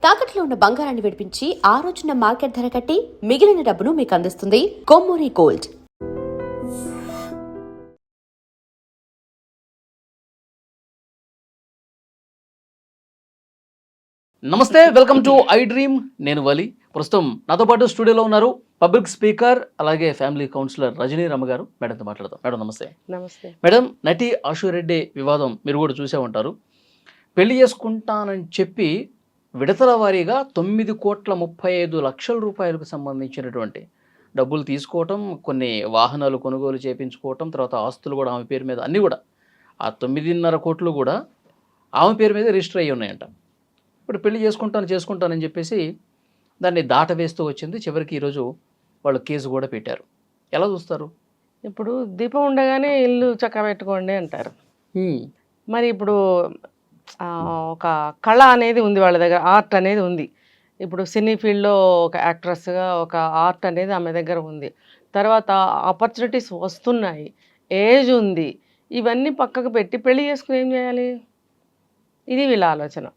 తాకట్లో ఉన్న బంగారాన్ని విడిపించి ఆ రోజున మార్కెట్ ధర కట్టి మిగిలిన డబ్బును మీకు అందిస్తుంది కొమ్మూరి గోల్డ్. నమస్తే, వెల్కమ్ టు ఐ డ్రీమ్. నేను వలి. ప్రస్తుతం నాతో పాటు స్టూడియోలో ఉన్నారు పబ్లిక్ స్పీకర్ అలాగే ఫ్యామిలీ కౌన్సిలర్ రజనీ రమ గారు. మేడంతో మాట్లాడదాం. మేడం నమస్తే. నమస్తే మేడం, నటి ఆశురెడ్డి వివాదం మీరు కూడా చూసే ఉంటారు. పెళ్లి చేసుకుంటానని చెప్పి విడతల వారీగా 9,35,00,000 రూపాయలకు సంబంధించినటువంటి డబ్బులు తీసుకోవటం, కొన్ని వాహనాలు కొనుగోలు చేయించుకోవటం, తర్వాత ఆస్తులు కూడా ఆమె పేరు మీద అన్నీ కూడా ఆ 9.5 కోట్లు కూడా ఆమె పేరు మీద రిజిస్టర్ అయ్యి ఉన్నాయంట. ఇప్పుడు పెళ్లి చేసుకుంటానని చెప్పేసి దాన్ని దాటవేస్తూ వచ్చింది. చివరికి ఈరోజు వాళ్ళు కేసు కూడా పెట్టారు. ఎలా చూస్తారు? ఇప్పుడు దీపం ఉండగానే ఇల్లు చక్కబెట్టుకోండి అంటారు. మరి ఇప్పుడు ఒక కళ అనేది ఉంది వాళ్ళ దగ్గర, ఆర్ట్ అనేది ఉంది. ఇప్పుడు సినీ ఫీల్డ్లో ఒక యాక్ట్రెస్గా ఒక ఆర్ట్ అనేది ఆమె దగ్గర ఉంది. తర్వాత ఆపర్చునిటీస్ వస్తున్నాయి, ఏజ్ ఉంది. ఇవన్నీ పక్కకు పెట్టి పెళ్లి చేసుకుని ఏం చేయాలి? ఇది వీళ్ళ ఆలోచన.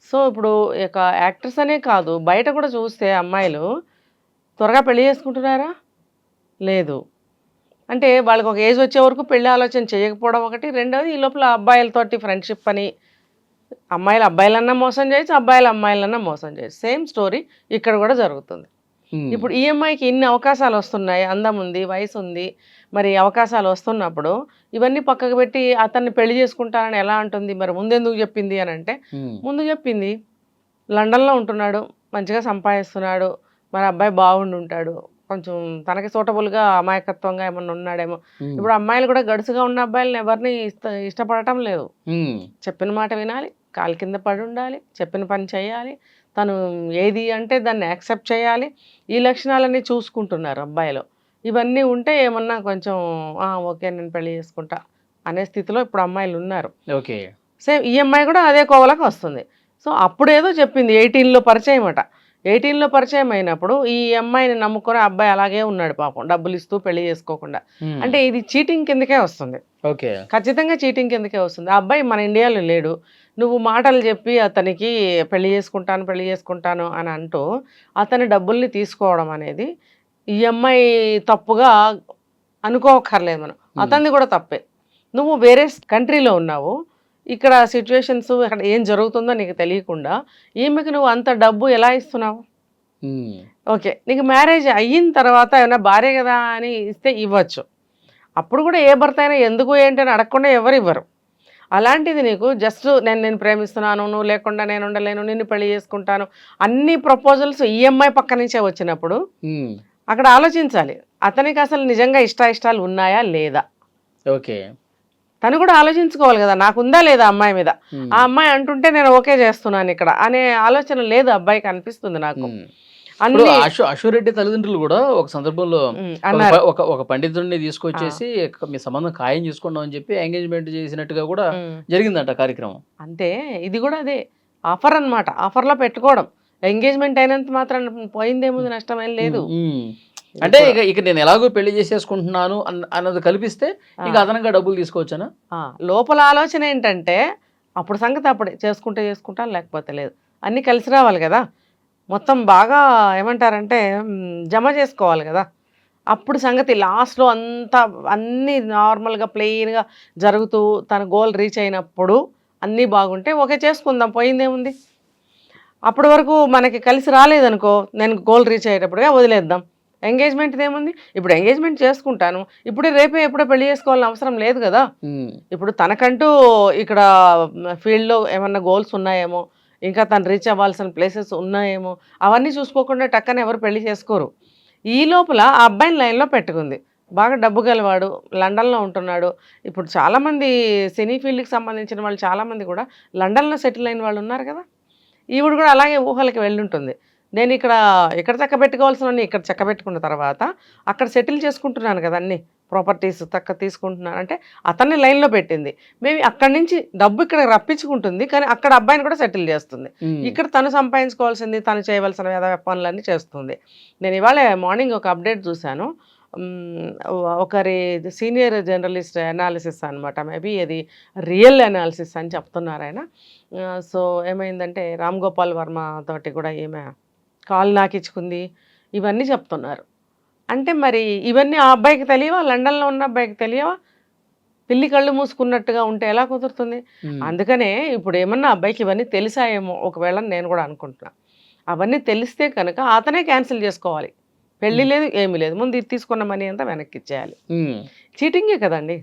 సో ఇప్పుడు ఇక యాక్టర్స్ అనే కాదు, బయట కూడా చూస్తే అమ్మాయిలు త్వరగా పెళ్లి చేసుకుంటున్నారా? లేదు. అంటే వాళ్ళకి ఒక ఏజ్ వచ్చే వరకు పెళ్లి ఆలోచన చేయకపోవడం ఒకటి. రెండవది, ఈ లోపల అబ్బాయిలతోటి ఫ్రెండ్షిప్ అని, అమ్మాయిలు అబ్బాయిలన్నా మోసం చేయొచ్చు, అబ్బాయిలు అమ్మాయిలన్నా మోసం చేయొచ్చు. సేమ్ స్టోరీ ఇక్కడ కూడా జరుగుతుంది. ఇప్పుడు ఈ అమ్మాయికి ఇన్ని అవకాశాలు వస్తున్నాయి, అందం ఉంది, వయసు ఉంది, మరి అవకాశాలు వస్తున్నప్పుడు ఇవన్నీ పక్కకు పెట్టి అతన్ని పెళ్లి చేసుకుంటానని ఎలా అంటుంది? మరి ముందెందుకు చెప్పింది అని అంటే, ముందు చెప్పింది లండన్లో ఉంటున్నాడు, మంచిగా సంపాదిస్తున్నాడు, మరి అబ్బాయి బాగుండి ఉంటాడు, కొంచెం తనకి సూటబుల్గా అమాయకత్వంగా ఏమన్నా ఉన్నాడేమో. ఇప్పుడు అమ్మాయిలు కూడా గడుసుగా ఉన్న అబ్బాయిలను ఎవరిని ఇష్టపడటం లేదు. చెప్పిన మాట వినాలి, కాలు కింద పడి ఉండాలి, చెప్పిన పని చేయాలి, తను ఏది అంటే దాన్ని యాక్సెప్ట్ చేయాలి. ఈ లక్షణాలన్నీ చూసుకుంటున్నారు అబ్బాయిలు. ఇవన్నీ ఉంటే ఏమన్నా కొంచెం ఓకే నేను పెళ్లి చేసుకుంటా అనే స్థితిలో ఇప్పుడు అమ్మాయిలు ఉన్నారు. ఓకే, సేమ్ ఈ అమ్మాయి కూడా అదే కోవలకు వస్తుంది. సో అప్పుడేదో చెప్పింది 18లో పరిచయం అట. 18లో పరిచయం అయినప్పుడు ఈ అమ్మాయిని నమ్ముకొని అబ్బాయి అలాగే ఉన్నాడు పాపం, డబ్బులు ఇస్తూ పెళ్లి చేసుకోకుండా. అంటే ఇది చీటింగ్ కిందకే వస్తుంది. ఓకే, ఖచ్చితంగా చీటింగ్ కిందకే వస్తుంది. ఆ అబ్బాయి మన ఇండియాలో లేడు, నువ్వు మాటలు చెప్పి అతనికి పెళ్లి చేసుకుంటాను అని అంటూ అతని డబ్బుల్ని తీసుకోవడం అనేది ఈ అమ్మాయి తప్పుగా అనుకోకర్లేదు మనం. అతనిది కూడా తప్పే. నువ్వు వేరే కంట్రీలో ఉన్నావు, ఇక్కడ సిచ్యువేషన్స్ ఇక్కడ ఏం జరుగుతుందో నీకు తెలియకుండా ఈమెకి నువ్వు అంత డబ్బు ఎలా ఇస్తున్నావు? ఓకే, నీకు మ్యారేజ్ అయిన తర్వాత ఏమైనా భార్య కదా అని ఇస్తే ఇవ్వచ్చు. అప్పుడు కూడా ఏ భర్త అయినా ఎందుకు ఏంటి అని అడగకుండా ఎవరు ఇవ్వరు. అలాంటిది నీకు జస్ట్ నేను ప్రేమిస్తున్నాను, నువ్వు లేకుండా నేను ఉండలేను, నిన్ను పెళ్లి చేసుకుంటాను, అన్ని ప్రపోజల్స్ ఈఎంఐ పక్క నుంచే వచ్చినప్పుడు అక్కడ ఆలోచించాలి, అతనికి అసలు నిజంగా ఇష్టాలు ఉన్నాయా లేదా? ఓకే, తను కూడా ఆలోచించుకోవాలి కదా, నాకుందా లేదా అమ్మాయి మీద. ఆ అమ్మాయి అంటుంటే నేను ఓకే చేస్తున్నాను ఇక్కడ అనే ఆలోచన లేదు అబ్బాయికి, అనిపిస్తుంది నాకు. ఆశురెడ్డి తల్లిదండ్రులు కూడా ఒక సందర్భంలో ఒక పండితుడిని తీసుకొచ్చేసి మీ సంబంధం ఖాయం చేసుకున్నాం అని చెప్పి ఎంగేజ్మెంట్ చేసినట్టుగా కూడా జరిగిందంట కార్యక్రమం. అంటే ఇది కూడా అదే ఆఫర్ అన్నమాట. ఆఫర్లో పెట్టుకోవడం, ఎంగేజ్మెంట్ అయినంత మాత్రం పోయిందేముంది, నష్టమేం లేదు. అంటే ఇక నేను ఎలాగో పెళ్లి చేసేసుకుంటున్నాను అన్నది కల్పిస్తే ఇక అదనంగా డబ్బులు తీసుకోవచ్చానా? లోపల ఆలోచన ఏంటంటే అప్పుడు సంగతి అప్పుడే, చేసుకుంటాను లేకపోతే లేదు, అన్నీ కలిసి రావాలి కదా. మొత్తం బాగా ఏమంటారంటే జమ చేసుకోవాలి కదా. అప్పుడు సంగతి లాస్ట్లో అంతా అన్నీ నార్మల్గా ప్లెయిన్గా జరుగుతూ తన గోల్ రీచ్ అయినప్పుడు అన్నీ బాగుంటే ఓకే చేసుకుందాం, పోయిందేముంది. అప్పటి వరకు మనకి కలిసి రాలేదనుకో, నేను గోల్ రీచ్ అయ్యేటప్పుడుగా వదిలేద్దాం. ఎంగేజ్మెంట్ ఏముంది, ఇప్పుడు ఎంగేజ్మెంట్ చేసుకుంటాను, ఇప్పుడే రేపే ఎప్పుడో పెళ్లి చేసుకోవాలని అవసరం లేదు కదా. ఇప్పుడు తనకంటూ ఇక్కడ ఫీల్డ్లో ఏమన్నా గోల్స్ ఉన్నాయేమో, ఇంకా తను రీచ్ అవ్వాల్సిన ప్లేసెస్ ఉన్నాయేమో, అవన్నీ చూసుకోకుండా టక్కన ఎవరు పెళ్లి చేసుకోరు. ఈ లోపల ఆ అబ్బాయిని లైన్లో పెట్టుకుంది, బాగా డబ్బు గలవాడు, లండన్లో ఉంటున్నాడు. ఇప్పుడు చాలామంది సినీ ఫీల్డ్కి సంబంధించిన వాళ్ళు చాలామంది కూడా లండన్లో సెటిల్ అయిన వాళ్ళు ఉన్నారు కదా. ఈవిడ కూడా అలాగే ఊహలకి వెళ్ళుంటుంది, నేను ఇక్కడ చక్కబెట్టుకోవాల్సిన ఇక్కడ చక్కబెట్టుకున్న తర్వాత అక్కడ సెటిల్ చేసుకుంటున్నాను కదా, అన్ని ప్రాపర్టీస్ తీసుకుంటున్నాను అంటే అతన్ని లైన్లో పెట్టింది. మేబీ అక్కడి నుంచి డబ్బు ఇక్కడ రప్పించుకుంటుంది, కానీ అక్కడ అబ్బాయిని కూడా సెటిల్ చేస్తుంది. ఇక్కడ తను సంపాదించుకోవాల్సింది, తను చేయవలసిన పనులన్నీ చేస్తుంది. నేను ఇవాళ మార్నింగ్ ఒక అప్డేట్ చూశాను, ఒకరి సీనియర్ జర్నలిస్ట్ అనాలిసిస్ అనమాట, మేబీ అది రియల్ అనాలిసిస్ అని చెప్తున్నారు ఆయన. సో ఏమైందంటే రామ్ గోపాల్ వర్మ తోటి కూడా ఈమె కాల్ నాకిచ్చుకుంది, ఇవన్నీ చెప్తున్నారు. అంటే మరి ఇవన్నీ ఆ అబ్బాయికి తెలియవా? లండన్లో ఉన్న అబ్బాయికి తెలియవా? పిల్లి కళ్ళు మూసుకున్నట్టుగా ఉంటే ఎలా కుదురుతుంది? అందుకనే ఇప్పుడు ఏమన్నా అబ్బాయికి ఇవన్నీ తెలిసాయేమో ఒకవేళ నేను కూడా అనుకుంటున్నా. అవన్నీ తెలిస్తే కనుక అతనే క్యాన్సిల్ చేసుకోవాలి. పెళ్లి లేదు, ఏమీ లేదు, ముందు ఇది తీసుకున్న మనీ అంతా వెనక్కి ఇచ్చేయాలి. చీటింగే కదండి.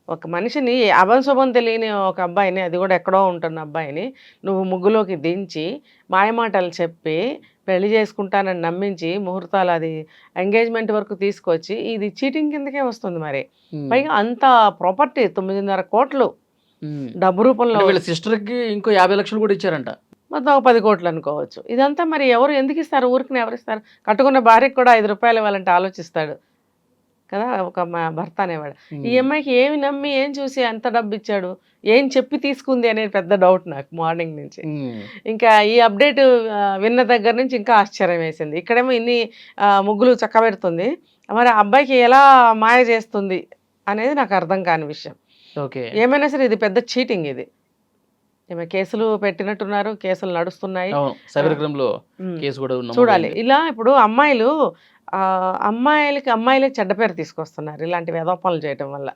ఒక మనిషిని అభంశుభం తెలియని ఒక అబ్బాయిని, అది కూడా ఎక్కడో ఉంటున్న అబ్బాయిని నువ్వు ముగ్గులోకి దించి మాయమాటలు చెప్పి పెళ్లి చేసుకుంటానని నమ్మించి ముహూర్తాలు అది ఎంగేజ్మెంట్ వరకు తీసుకొచ్చి ఇది చీటింగ్ కిందకే వస్తుంది. మరి పైగా అంత ప్రాపర్టీ 9.5 కోట్లు డబ్బు రూపంలో, సిస్టర్కి ఇంకో 50 లక్షలు కూడా ఇచ్చారంట, మొత్తం ఒక 10 కోట్లు అనుకోవచ్చు. ఇదంతా మరి ఎవరు ఎందుకు ఇస్తారు? ఊరికి ఎవరు ఇస్తారు? కట్టుకున్న భార్యకి కూడా 5 రూపాయలు ఇవ్వాలంటే ఆలోచిస్తాడు కదా ఒక భర్త అనేవాడు. ఈ అమ్మాయికి ఏమి నమ్మి ఏం చూసి అంత డబ్బు ఇచ్చాడు, ఏం చెప్పి తీసుకుంది అనేది పెద్ద డౌట్ నాకు మార్నింగ్ నుంచి. ఇంకా ఈ అప్డేట్ విన్న దగ్గర నుంచి ఇంకా ఆశ్చర్యం వేసింది. ఇక్కడేమో ఇన్ని ముగ్గులు చక్కబెడుతుంది, మరి ఆ అబ్బాయికి ఎలా మాయ చేస్తుంది అనేది నాకు అర్థం కాని విషయం. ఏమైనా సరే ఇది పెద్ద చీటింగ్. ఇది ఏమైనా కేసులు పెట్టినట్టున్నారు, కేసులు నడుస్తున్నాయి, చూడాలి. ఇలా ఇప్పుడు అమ్మాయిలే చెడ్డ పేరు తీసుకొస్తున్నారు ఇలాంటి వేదోపాలు చేయటం వల్ల.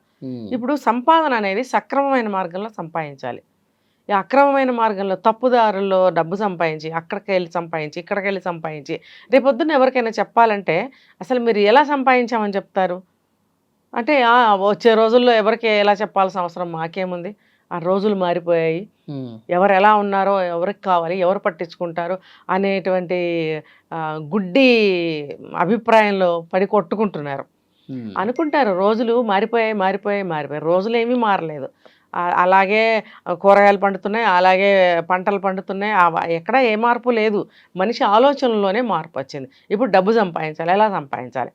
ఇప్పుడు సంపాదన అనేది సక్రమమైన మార్గంలో సంపాదించాలి. ఈ అక్రమమైన మార్గంలో తప్పుదారుల్లో డబ్బు సంపాదించి అక్కడికి వెళ్ళి సంపాదించి ఇక్కడికి వెళ్ళి సంపాదించి రేపొద్దున ఎవరికైనా చెప్పాలంటే అసలు మీరు ఎలా సంపాదించామని చెప్తారు? అంటే వచ్చే రోజుల్లో ఎవరికి ఎలా చెప్పాల్సిన అవసరం మాకేముంది? ఆ రోజులు మారిపోయాయి, ఎవరు ఎలా ఉన్నారో ఎవరికి కావాలి, ఎవరు పట్టించుకుంటారు అనేటువంటి గుడ్డి అభిప్రాయంలో పడి కొట్టుకుంటున్నారు. అనుకుంటారు రోజులు మారిపోయాయి. రోజులు ఏమీ మారలేదు. అలాగే కూరగాయలు పండుతున్నాయి, అలాగే పంటలు పండుతున్నాయి, ఎక్కడ ఏ మార్పు లేదు. మనిషి ఆలోచనలోనే మార్పు వచ్చింది. ఇప్పుడు డబ్బు సంపాదించాలి, ఎలా సంపాదించాలి?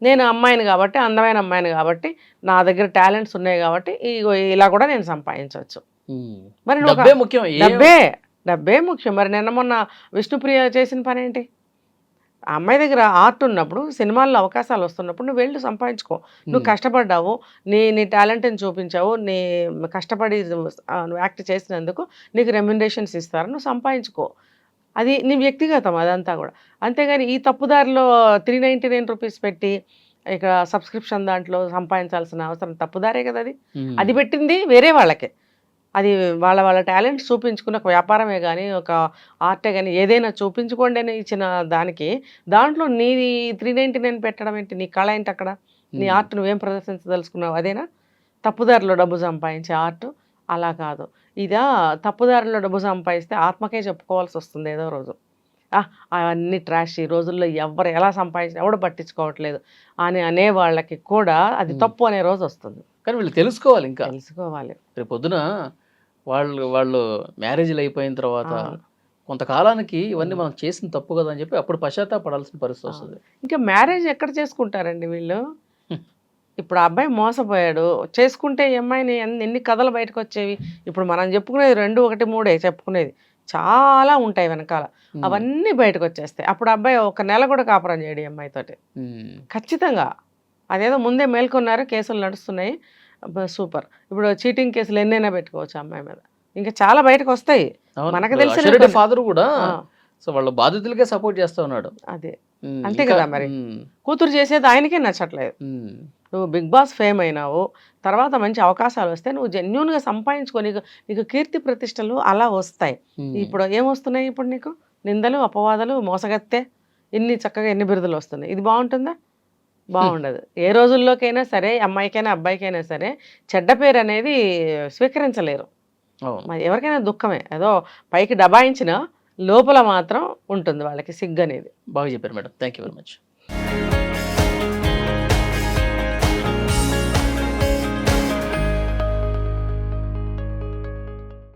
నేను అమ్మాయిని కాబట్టి, అందమైన అమ్మాయిని కాబట్టి, నా దగ్గర టాలెంట్స్ ఉన్నాయి కాబట్టి ఇలా కూడా నేను సంపాదించవచ్చు. మరి డబ్బే ముఖ్యం. మరి నిన్న మొన్న విష్ణుప్రియ చేసిన పని ఏంటి? ఆ అమ్మాయి దగ్గర ఆర్ట్ ఉన్నప్పుడు, సినిమాల్లో అవకాశాలు వస్తున్నప్పుడు నువ్వు వెళ్ళి సంపాదించుకో. నువ్వు కష్టపడ్డావు, నీ టాలెంట్ని చూపించావు, నీ కష్టపడి నువ్వు యాక్ట్ చేసినందుకు నీకు రెమ్యునరేషన్స్ ఇస్తారు, నువ్వు సంపాదించుకో. అది నీ వ్యక్తిగతం అదంతా కూడా. అంతేగాని ఈ తప్పుదారిలో 399 రూపీస్ పెట్టి ఇక సబ్స్క్రిప్షన్ దాంట్లో సంపాదించాల్సిన అవసరం తప్పుదారే కదా. అది పెట్టింది వేరే వాళ్ళకే. అది వాళ్ళ టాలెంట్స్ చూపించుకుని ఒక వ్యాపారమే కానీ ఒక ఆర్టే కానీ ఏదైనా చూపించుకోండి అని ఇచ్చిన దానికి దాంట్లో నీ 399 పెట్టడం ఏంటి? నీ కళ ఏంటి అక్కడ? నీ ఆర్ట్ నువ్వేం ప్రదర్శించదలుచుకున్నావు? అదేనా తప్పుదారిలో డబ్బు సంపాదించే ఆర్ట్? అలా కాదు. తప్పుదారిలో డబ్బు సంపాదిస్తే ఆత్మకే చెప్పుకోవాల్సి వస్తుంది ఏదో రోజు. అవన్నీ ట్రాష్, ఈ రోజుల్లో ఎవరు ఎలా సంపాదించిన ఎవడు పట్టించుకోవట్లేదు అని అనే వాళ్ళకి కూడా అది తప్పు అనే రోజు వస్తుంది. కానీ వీళ్ళు తెలుసుకోవాలి, ఇంకా తెలుసుకోవాలి. రేపు పొద్దున వాళ్ళు మ్యారేజ్లు అయిపోయిన తర్వాత కొంతకాలానికి ఇవన్నీ మనం చేసిన తప్పు కదా అని చెప్పి అప్పుడు పశ్చాత్తాపడాల్సిన పరిస్థితి వస్తుంది. ఇంకా మ్యారేజ్ ఎక్కడ చేసుకుంటారండి వీళ్ళు? ఇప్పుడు ఆ అబ్బాయి మోసపోయాడు, చేసుకుంటే ఈ అమ్మాయిని ఎన్ని కథలు బయటకు వచ్చేవి. ఇప్పుడు మనం చెప్పుకునేది 2, 1, 3 చెప్పుకునేది, చాలా ఉంటాయి వెనకాల. అవన్నీ బయటకు వచ్చేస్తాయి. అప్పుడు అబ్బాయి 1 నెల కూడా కాపురం చేయడు ఈ అమ్మాయితోటి ఖచ్చితంగా. అదేదో ముందే మేల్కొన్నారు, కేసులు నడుస్తున్నాయి, సూపర్. ఇప్పుడు చీటింగ్ కేసులు ఎన్నైనా పెట్టుకోవచ్చు అమ్మాయి మీద, ఇంకా చాలా బయటకు వస్తాయి. మనకు తెలిసిన ఫాదర్ కూడా వాళ్ళ బాధితులకే సపోర్ట్ చేస్తా ఉన్నాడు. అదే అంతే కదా. మరి కూతురు చేసేది ఆయనకే నచ్చట్లేదు. నువ్వు బిగ్ బాస్ ఫేమ్ అయినావు, తర్వాత మంచి అవకాశాలు వస్తే నువ్వు జెన్యూన్గా సంపాదించుకో, నీకు కీర్తి ప్రతిష్టలు అలా వస్తాయి. ఇప్పుడు ఏమొస్తున్నాయి? ఇప్పుడు నీకు నిందలు, అపవాదాలు, మోసగత్తే, చక్కగా ఎన్ని బిరుదులు వస్తున్నాయి. ఇది బాగుంటుందా? బాగుండదు. ఏ రోజుల్లోకైనా సరే, అమ్మాయికైనా అబ్బాయికైనా సరే చెడ్డ పేరు అనేది స్వీకరించలేరు. మరి ఎవరికైనా దుఃఖమే, ఏదో పైకి దబాయించిన లోపల మాత్రం ఉంటుంది వాళ్ళకి సిగ్గు అనేది. బాగా చెప్పారు madam, thank you very much.